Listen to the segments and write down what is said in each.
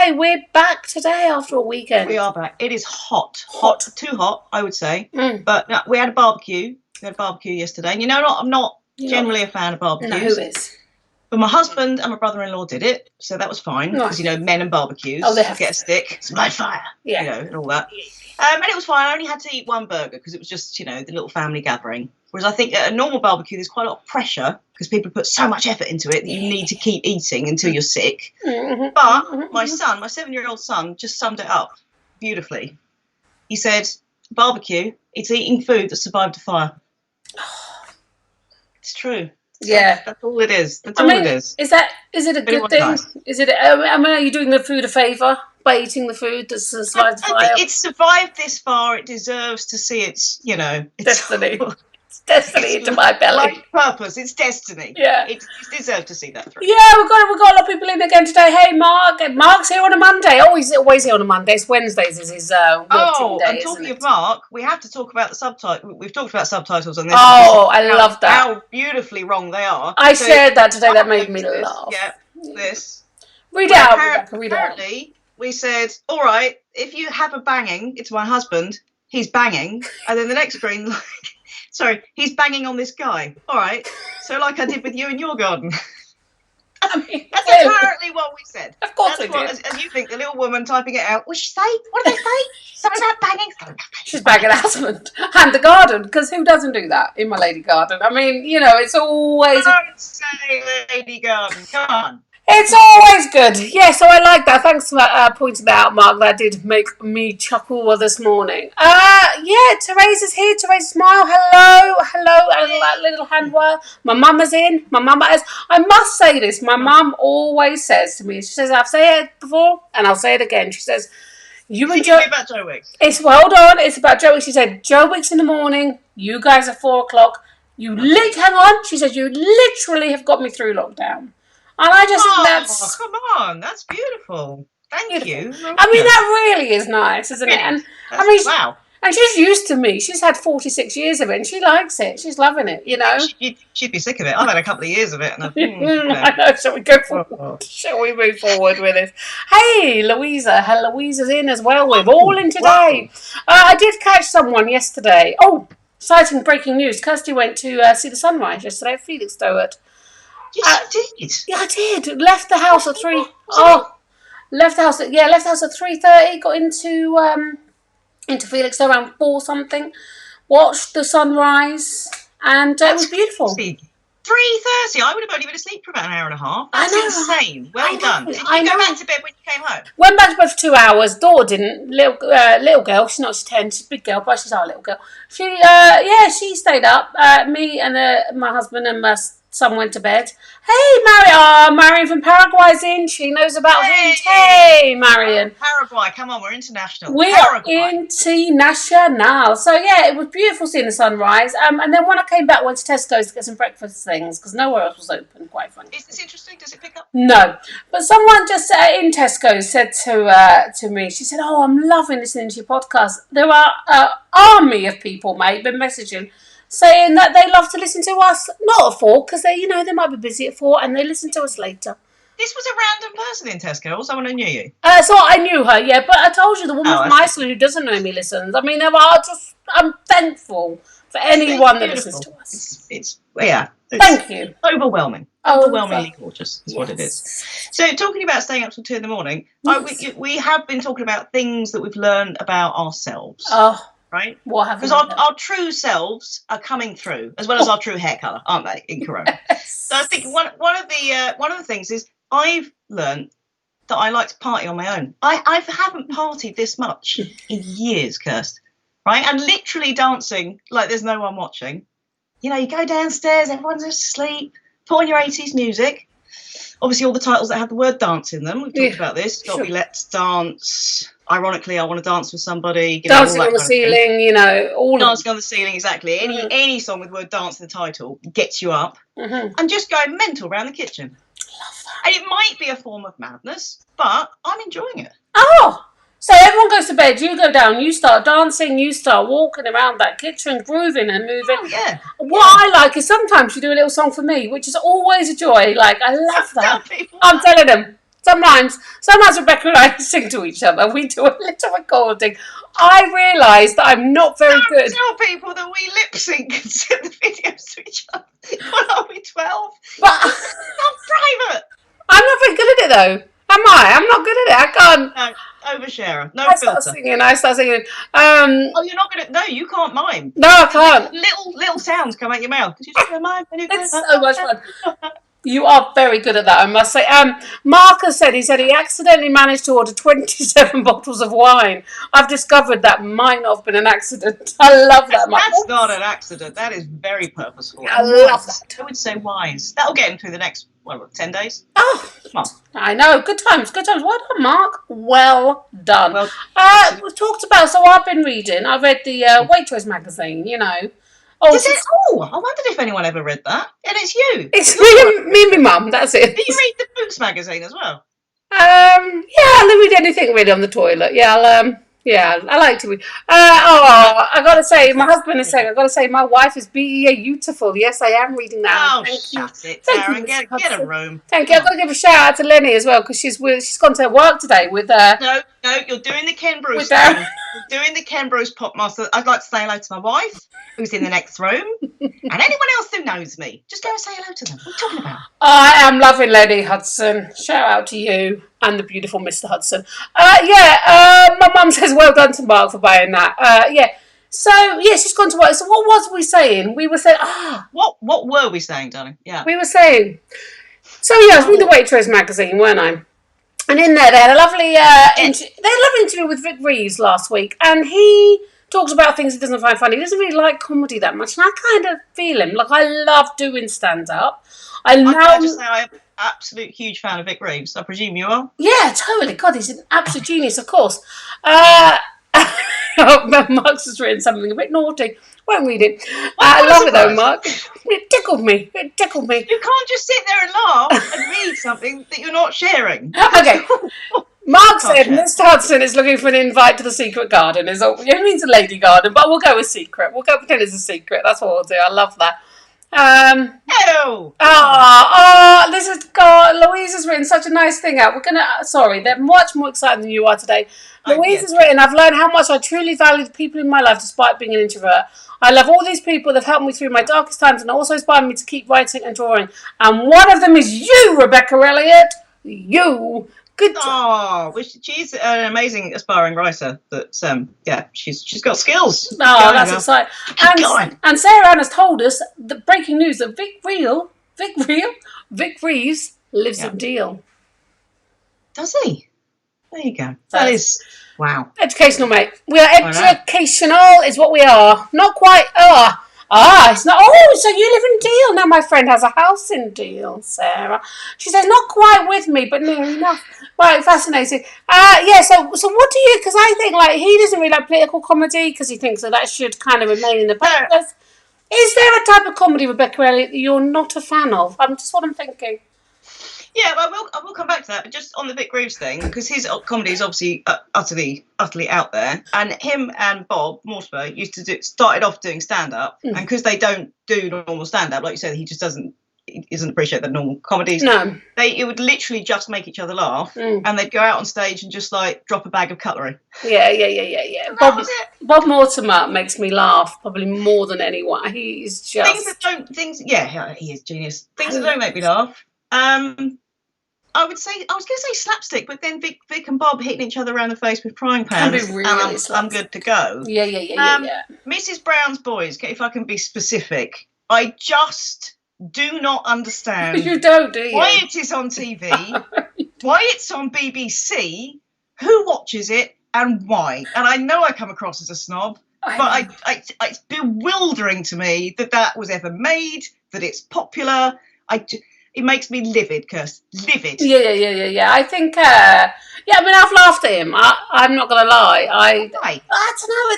Hey, we're back today after a weekend. We are back. It is hot. Hot. Too hot, I would say. Mm. But no, we had a barbecue. We had a barbecue yesterday. And I'm not generally a fan of barbecues. No, who is? But my husband and my brother-in-law did it, so that was fine. Nice. Because, men and barbecues they have get a stick, some light fire, and all that. And it was fine. I only had to eat one burger because it was just, the little family gathering. Whereas I think at a normal barbecue, there's quite a lot of pressure because people put so much effort into it that you need to keep eating until you're sick. Mm-hmm. But my 7-year-old son, just summed it up beautifully. He said, barbecue, it's eating food that survived a fire. It's true. That's all it is. That's all it is. Is it a good thing? Nice. Are you doing the food a favour by eating the food that survived the fire? I think it's survived this far. It deserves to see its, destiny. It's destiny into my belly. Like purpose. It's destiny. Yeah. It deserves to see that through. Yeah, we've got a lot of people in again today. Hey, Mark. Mark's here on a Monday. Oh, he's always here on a Monday. It's Wednesdays is his working day. And talking of Mark, we have to talk about the subtitles. We've talked about subtitles on this. Oh, I love that. How beautifully wrong they are. I shared that today. That made me laugh. Yeah, this. Read it out, Rebecca. Read apparently, we said, all right, if you have a banging, it's my husband, he's banging. And then the next screen, he's banging on this guy. All right. So like I did with you in your garden. That's apparently what we said. Of course we did. As you think, the little woman typing it out, what'd she say? What did they say? Something about banging. She's banging her husband. And the garden, because who doesn't do that in my lady garden? I mean, it's always... Don't say lady garden. Come on. It's always good. Yeah, so I like that. Thanks for pointing that out, Mark. That did make me chuckle this morning. Teresa's here. Teresa, smile. Hello. And that little hand wire. My mama's in. My mama is. I must say this. My mum always says to me, she says, I've said it before and I'll say it again. She says, you and Joe... It's about Joe Wicks. Hold on. It's about Joe Wicks. She said, Joe Wicks in the morning. You guys at 4:00. Hang on. She said, you literally have got me through lockdown. And I just think that's... come on. That's beautiful. Thank you. I mean, that really is nice, isn't it? And wow. And she's used to me. She's had 46 years of it, and she likes it. She's loving it, She'd be sick of it. I've had a couple of years of it. And I know. Shall we go forward? Shall we move forward with it? Hey, Louisa. Louisa's in as well. We're all in today. I did catch someone yesterday. Oh, exciting breaking news. Kirsty went to see the sunrise yesterday at Felixstowe. Yes, you did. Yeah, I did. Left the house at 3. Left the house at 3:30. Got into Felixstowe around 4 something. Watched the sunrise, and it was beautiful. 3:30. I would have only been asleep for about an hour and a half. That's insane. Well done. Did you go back to bed when you came home? Went back to bed for 2 hours. Dora didn't. Little girl. She's not. She's 10. She's a big girl, but she's our little girl. She stayed up. Me and my husband and my son went to bed. Hey, Marion from Paraguay's in. She knows about heat. Hey, Marion. Paraguay, come on, we're international. We are international. So, it was beautiful seeing the sunrise. And then when I came back, I went to Tesco's to get some breakfast things because nowhere else was open, quite funny. Is this interesting? Does it pick up? No. But someone just in Tesco said to me, she said, I'm loving listening to your podcast. There are an army of people, mate, been messaging, saying that they love to listen to us, not at 4, because they might be busy at 4, and they listen to us later. This was a random person in Tesco, or someone who knew you? So I knew her, but I told you the woman from Iceland who doesn't know me listens. I mean, I'm thankful for anyone that listens to us. Thank you. Overwhelming. Overwhelmingly gorgeous is what it is. So talking about staying up till 2 a.m, we have been talking about things that we've learned about ourselves. Oh. Right? What have because our true selves are coming through, as well as our true hair colour, aren't they, in Corona? So I think one of the things is I've learned that I like to party on my own. I haven't partied this much in years, Kirst. Right? And literally dancing like there's no one watching. You go downstairs, everyone's asleep, put on your 80s music. Obviously, all the titles that have the word dance in them. We've talked about this. Got to be Let's Dance. Ironically, I Want to Dance with Somebody. Dancing on the Ceiling, all Dancing on the Ceiling, exactly. Any song with the word dance in the title gets you up. Mm-hmm. And just going mental around the kitchen. Love that. And it might be a form of madness, but I'm enjoying it. Oh! So everyone goes to bed, you go down, you start dancing, you start walking around that kitchen, grooving and moving. Oh, yeah. What I like is sometimes you do a little song for me, which is always a joy. Like, I love that. I'm telling them. Sometimes Rebecca and I sing to each other. We do a little recording. I realise that I'm not very good. Tell people that we lip sync and send the videos to each other. What are we, 12? But It's not private. I'm not very good at it though. Am I? I'm not good at it. I can't. No, oversharer. No I filter. start singing. Oh, you're not gonna. No, you can't mime. No, I can't. Little sounds come out your mouth. You just mime. It's so much fun. You are very good at that, I must say. Mark has said he accidentally managed to order 27 bottles of wine. I've discovered that might not have been an accident. I love that. That's not an accident. That is very purposeful. I love that. I would say wise. That'll get him through the next 10 days. Oh, come on. I know. Good times. Well done, Mark. Well done. Well, we've talked about. So I've been reading. I read the Waitrose magazine. You know. Oh, I wondered if anyone ever read that. And it's you. It's me and my mum. That's it. Do you read the Boots magazine as well? Yeah, I'll read anything really on the toilet. I like to read. I gotta say, my husband is saying, I gotta say, my wife is beautiful. Yes, I am reading that. Oh, shut it, Darren. Get a room. Thank you. I've got to give a shout out to Lenny as well because she's gone to work today with. No, you're doing the Ken Bruce thing. You're doing the Ken Bruce pop master. I'd like to say hello to my wife, who's in the next room, and anyone else who knows me. Just go and say hello to them. What are you talking about? I am loving Lenny Hudson. Shout out to you and the beautiful Mr. Hudson. My mum says well done to Mark for buying that. So she's gone to work. So what was we saying? We were saying What were we saying, darling? Yeah. We were saying. So I was reading the Waitrose magazine, weren't I? And in there, they had a lovely interview with Vic Reeves last week, and he talks about things he doesn't find funny. He doesn't really like comedy that much, and I kind of feel him. Like, I love doing stand-up. I'm glad to say I'm an absolute huge fan of Vic Reeves. I presume you are? Yeah, totally. God, he's an absolute genius, of course. Mark's has written something a bit naughty. Won't read it. I love it though, Mark. It tickled me. You can't just sit there and laugh and read something that you're not sharing. Okay. Mark said Mr. Hudson is looking for an invite to the secret garden. It means a lady garden, but we'll go with secret. We'll go pretend it's a secret. That's what we'll do. I love that. This is God. Louise has written such a nice thing out. They're much more exciting than you are today. Louise has written, I've learned how much I truly value the people in my life despite being an introvert. I love all these people that have helped me through my darkest times and also inspired me to keep writing and drawing. And one of them is you, Rebecca Elliott. You. Good job. She's an amazing aspiring writer. She's got skills. Oh, that's exciting. And Sarah Ann has told us the breaking news that Vic Reeves lives in Deal. Does he? There you go. That is wow. Educational, mate. We are educational, is what we are. Not quite. It's not. Oh, so you live in Deal now. My friend has a house in Deal, Sarah. She says not quite with me, but near enough. Right, fascinating. So what do you? Because I think he doesn't really like political comedy because he thinks that should kind of remain in the papers. Is there a type of comedy, Rebecca Elliott, that you're not a fan of? Just what I'm thinking. Yeah, well, I will come back to that, but just on the Vic Reeves thing, because his comedy is obviously utterly out there, and him and Bob Mortimer started off doing stand-up, and because they don't do normal stand-up, like you said, he doesn't appreciate the normal comedies. No. It would literally just make each other laugh, and they'd go out on stage and just drop a bag of cutlery. Yeah. Bob Mortimer makes me laugh probably more than anyone. He's just he is genius. Things that don't make me laugh. I was going to say slapstick, but then Vic and Bob hitting each other around the face with frying pans, really and I'm good to go. Yeah. Mrs. Brown's Boys, if I can be specific, I just do not understand. You don't, do you? Why it is on TV, why it's on BBC, who watches it, and why. And I know I come across as a snob, but it's bewildering to me that was ever made, that it's popular. It makes me livid, Kirst. Livid. Yeah. I think, I've laughed at him. I'm not going to lie. I don't know.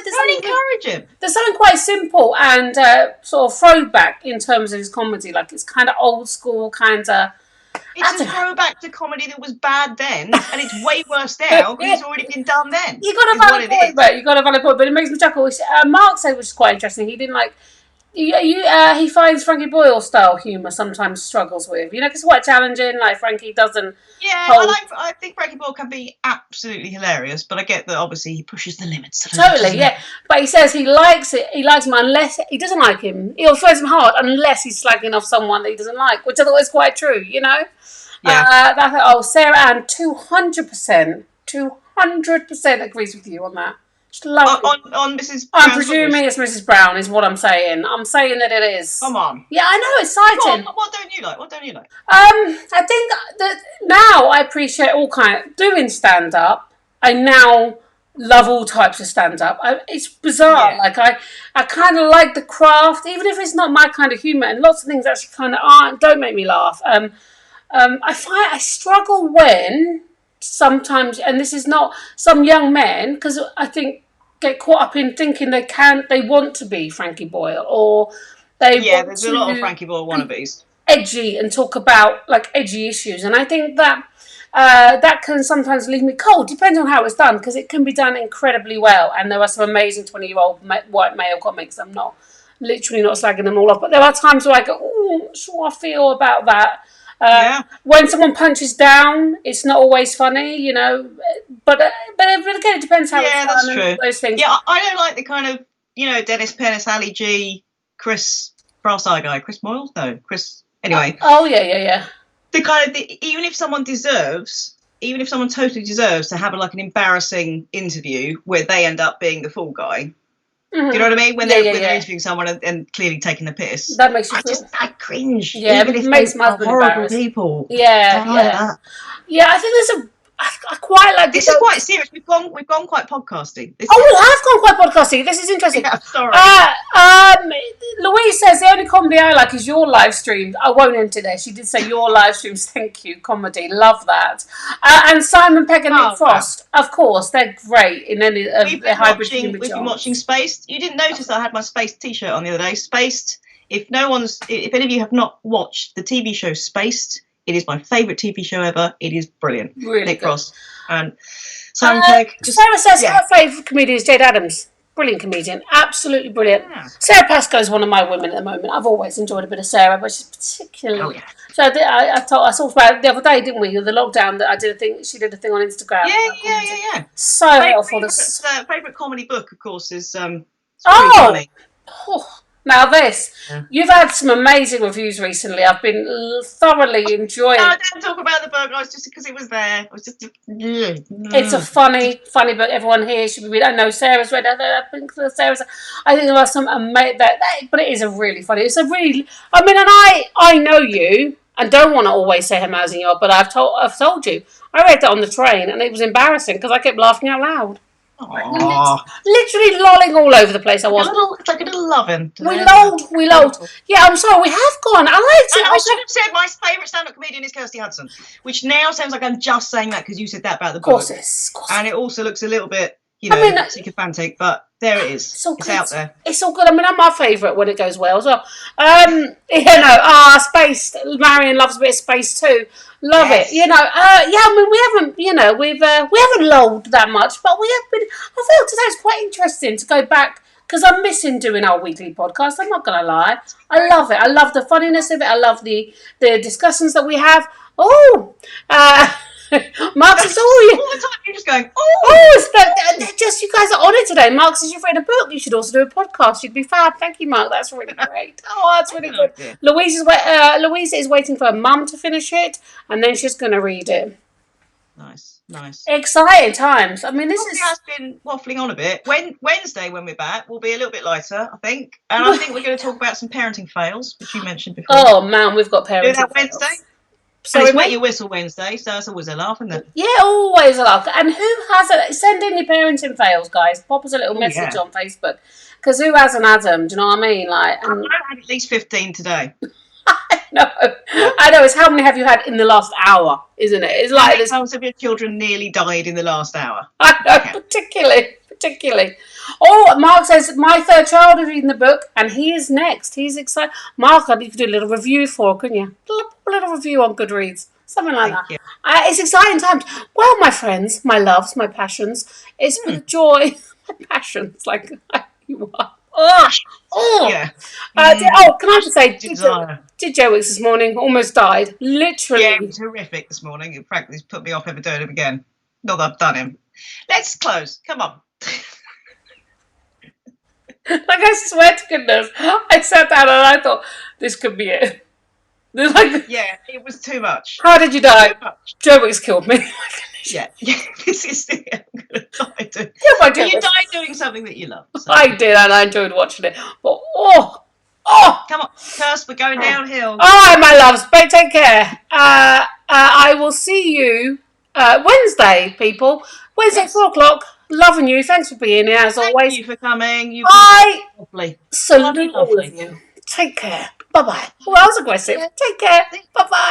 Don't encourage him. There's something quite simple and sort of throwback in terms of his comedy. It's kind of old school, kind of... It's a throwback to comedy that was bad then, and it's way worse now because it's already been done then. You got a valid point, but it makes me chuckle. Mark said, which is quite interesting, he didn't like... he finds Frankie Boyle style humour sometimes struggles with, because it's quite challenging. Like Frankie doesn't. Yeah, hold... I think Frankie Boyle can be absolutely hilarious, but I get that obviously he pushes the limits. Totally, yeah. But he says he likes it. He likes him unless he doesn't like him. He'll throw him hard unless he's slagging off someone that he doesn't like, which I thought was quite true. Yeah. Sarah Ann, 200%, 200% agrees with you on that. Just love on Mrs. I'm presuming it's Mrs. Brown, is what I'm saying. I'm saying that it is. Come on. Yeah, I know, exciting. What don't you like? I think that now I appreciate all kind of doing stand up. I now love all types of stand up. It's bizarre. Yeah. Like I kind of like the craft, even if it's not my kind of humour. And lots of things actually kind of don't make me laugh. I find I struggle when sometimes, and this is not some young men, because I think get caught up in thinking they want to be Frankie Boyle, or there's a lot of Frankie Boyle wannabes, edgy and talk about like edgy issues, and I think that that can sometimes leave me cold. Depends on how it's done, because it can be done incredibly well, and there are some amazing 20-year-old white male comics. I'm not literally not slagging them all off, but there are times where I go, oh, I'm not sure I feel about that. When someone punches down, it's not always funny, But again, it depends how it's done. That's true. Those things. Yeah, I don't like the kind of Dennis Pennis, Ali G, Chris Brass Eye guy, Chris Moyles, no, Chris. Anyway. Yeah. The kind of even if someone totally deserves to have an embarrassing interview where they end up being the fool guy. Mm-hmm. Do you know what I mean? When they're interviewing someone and clearly taking the piss. That makes you I cringe. Yeah, even if it makes my horrible people. Yeah, I think there's I quite like this. Is quite serious. We've gone quite podcasty. We have gone quite podcasty. This is interesting. Yeah, sorry. Louise says the only comedy I like is your live streams. I won't enter there. She did say your live streams. Thank you, comedy. Love that. And Simon Pegg and Nick Frost, of course, they're great in any of their hybrid humor. We've been watching Spaced. You didn't notice that I had my Spaced T-shirt on the other day. Spaced. If any of you have not watched the TV show Spaced, it is my favourite TV show ever. It is brilliant. Really Nick good. Frost and Simon Pegg. Sarah says her favourite comedian is Jade Adams. Brilliant comedian. Absolutely brilliant. Yeah. Sarah Pascoe is one of my women at the moment. I've always enjoyed a bit of Sarah, but she's particularly... Oh, yeah. So I talked about it the other day, didn't we? The lockdown that I did a thing. She did a thing on Instagram. Yeah. So helpful. Favourite comedy book, of course, is... funny. Now you've had some amazing reviews recently. I've been thoroughly enjoying. No, I didn't talk about the book. I was just because it was there. It was just. It's a funny book. Everyone here should be reading. I know Sarah's read it. I think there are some amazing. But it is a really funny. It's a really. I mean, and I know you, and don't want to always say how amazing you are, but I've told you. I read that on the train, and it was embarrassing because I kept laughing out loud. Literally lolling all over the place. It's like a little loving. We lolled. Yeah, I'm sorry, we have gone. I liked it. I should have said my favourite stand-up comedian is Kirsty Hudson, which now sounds like I'm just saying that because you said that about the book. Of course it is. And it also looks a little bit, sycophantic, but there it is. It's out there. It's all good. I mean, I'm my favourite when it goes well as well. Space. Marion loves a bit of Space too. Love it. I mean, we haven't lolled that much, but we have been. I feel today it's quite interesting to go back because I'm missing doing our weekly podcast. I'm not going to lie. I love it. I love the funniness of it. I love the discussions that we have. Mark says, all the time you're just going, just you guys are on it today. Mark says you've read a book. You should also do a podcast. You'd be fab. Thank you, Mark. That's really great. That's really good. Louisa is waiting for her mum to finish it, and then she's going to read it. Nice. Exciting times. I mean, this has been waffling on a bit. Wednesday, when we're back, will be a little bit lighter, I think. And I think we're going to talk about some parenting fails, which you mentioned before. Oh, man, we've got parenting fails. Do that Wednesday? So it's Wet Your Whistle Wednesday, so it's always a laugh, isn't it? Yeah, always a laugh. And who hasn't? Send in your parenting fails, guys. Pop us a little message on Facebook. Because who hasn't had them? Do you know what I mean? I've had at least 15 today. I know. It's how many have you had in the last hour, isn't it? It's like this. How many of your children nearly died in the last hour? I know, particularly. Oh, Mark says, my third child is reading the book, and he is next. He's excited. Mark, you could do a little review couldn't you? A little review on Goodreads. Something like that. It's exciting times. Well, my friends, my loves, my passions, it's been a joy. My passions, like you are. Oh. Yeah. Can I just say, Desire. did Joe Wicks this morning? Almost died. Literally. Yeah, it was horrific this morning. In fact, it's put me off ever doing him again. Not that I've done him. Let's close. Come on. Like, I swear to goodness, I sat down and I thought, this could be it. Like, yeah, it was too much. How did you die? Joe Wicks killed me. Yeah, this is the I'm gonna die doing. But you died doing something that you love. So. I did, and I enjoyed watching it. But come on, Kirst, we're going downhill. All right, my loves, but take care. I will see you Wednesday, people. Wednesday, 4:00. Loving you. Thanks for being here as always. Thank you for coming. I lovely. salute all of you. Take care. Bye bye. Well, that was aggressive. Take care. Bye bye.